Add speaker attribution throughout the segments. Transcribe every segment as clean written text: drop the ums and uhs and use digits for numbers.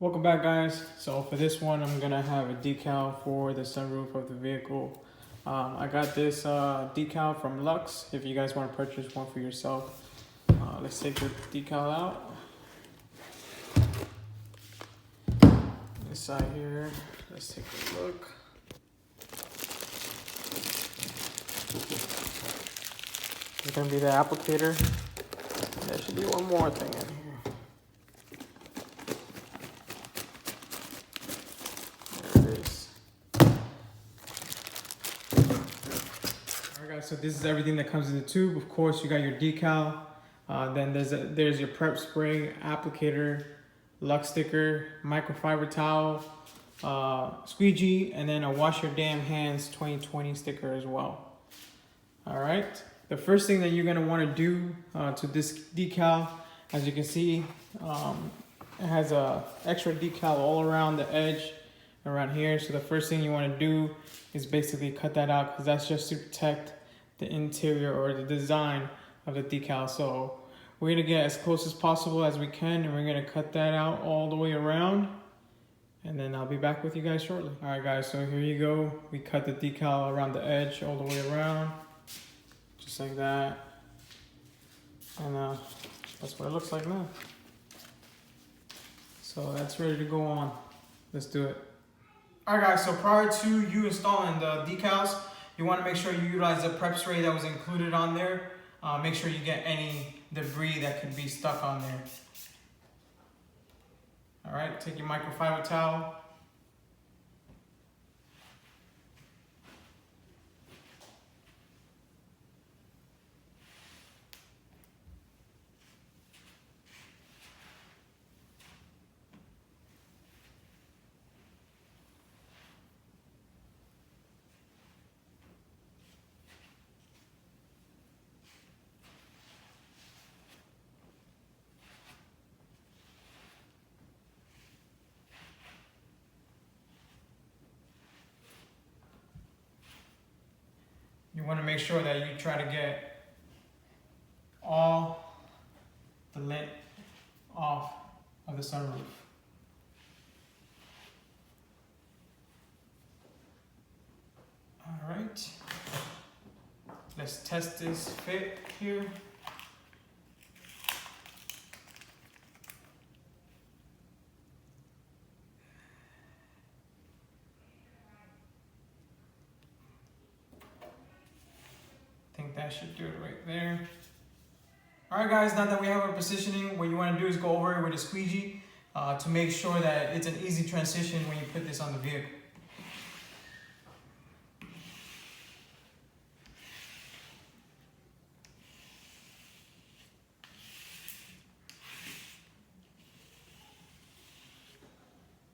Speaker 1: Welcome back, guys. So for this one, I'm gonna have a decal for the sunroof of the vehicle. I got this decal from LUXE. If you guys want to purchase one for yourself, let's take the decal out. This side here, let's take a look. There's gonna be the applicator. There should be one more thing in here. So this is everything that comes in the tube. Of course, you got your decal. Then there's your prep spray, applicator, LUXE sticker, microfiber towel, squeegee, and then a wash your damn hands 2020 sticker as well. All right. The first thing that you're gonna want to do to this decal, as you can see, it has a extra decal all around the edge, around here. So the first thing you want to do is basically cut that out, because that's just to protect the interior or the design of the decal. So we're gonna get as close as possible as we can, and we're gonna cut that out all the way around, and then I'll be back with you guys shortly. All right, guys, so here you go. We cut the decal around the edge all the way around, just like that. And that's what it looks like now. So that's ready to go on. Let's do it. All right, guys, so prior to you installing the decals, you want to make sure you utilize the prep spray that was included on there. Make sure you get any debris that could be stuck on there. All right, take your microfiber towel. You want to make sure that you try to get all the lint off of the sunroof. All right, let's test this fit here. I think that should do it right there. All right, guys, now that we have our positioning, what you want to do is go over it with a squeegee to make sure that it's an easy transition when you put this on the vehicle.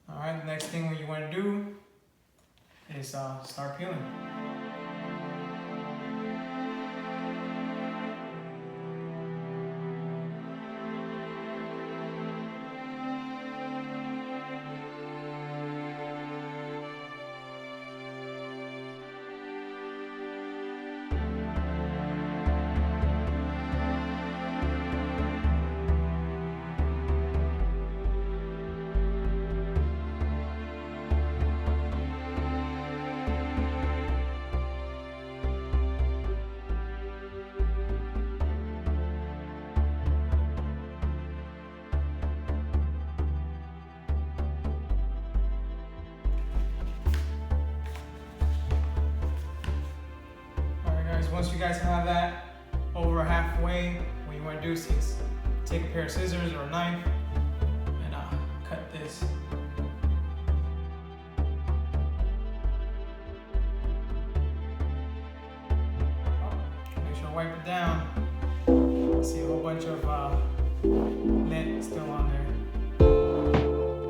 Speaker 1: All right, the next thing what you want to do is start peeling. Once you guys have that over halfway, what you want to do is take a pair of scissors or a knife and cut this. Make sure to wipe it down. See a whole bunch of lint still on there.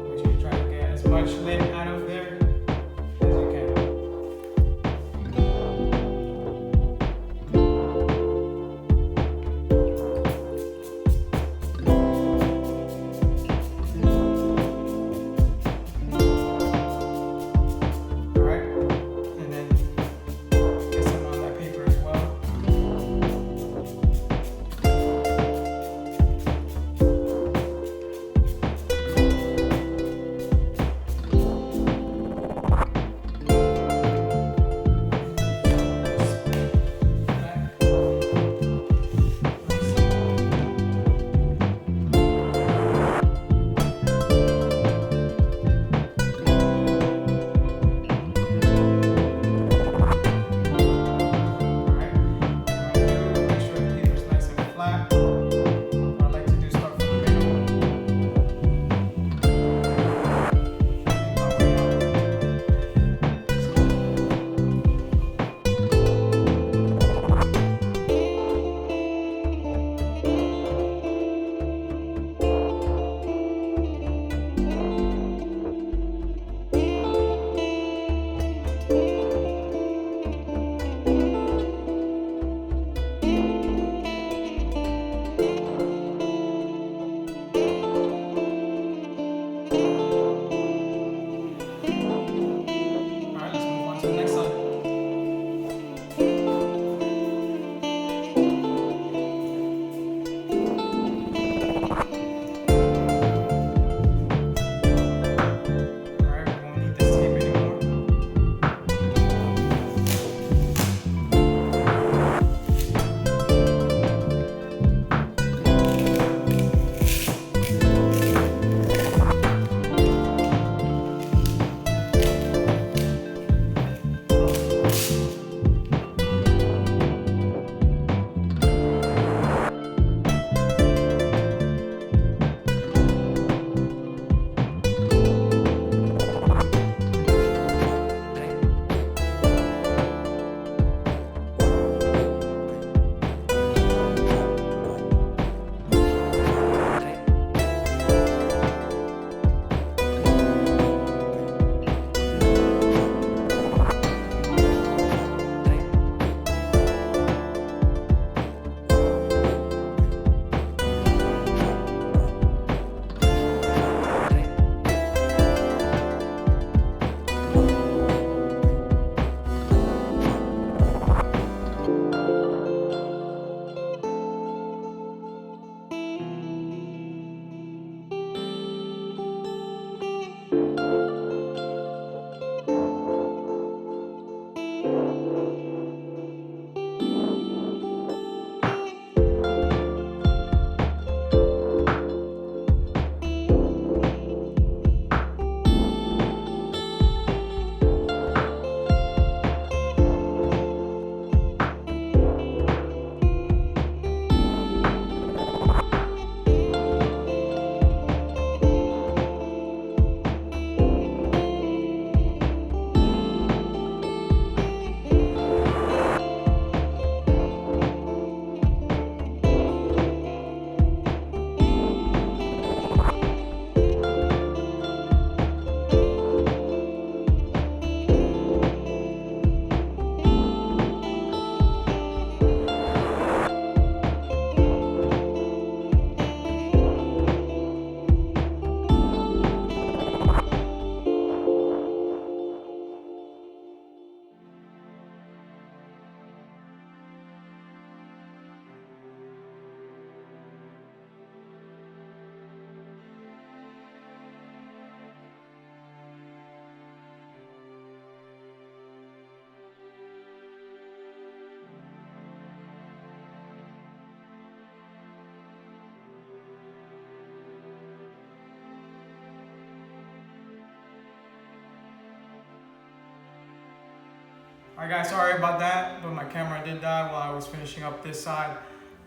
Speaker 1: Make sure you try to get as much lint out of there. Alright guys, sorry about that, but my camera did die while I was finishing up this side.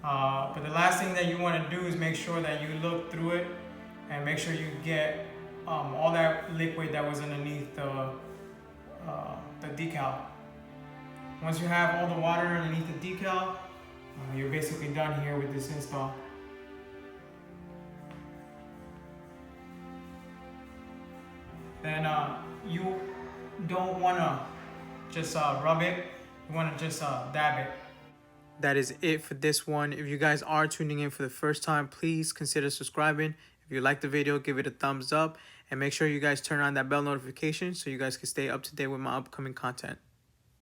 Speaker 1: But the last thing that you want to do is make sure that you look through it and make sure you get all that liquid that was underneath the decal. Once you have all the water underneath the decal, you're basically done here with this install. Then you don't want to just rub it, you want to just dab it. That is it for this one. If you guys are tuning in for the first time, please consider subscribing. If you like the video, give it a thumbs up and make sure you guys turn on that bell notification so you guys can stay up to date with my upcoming content.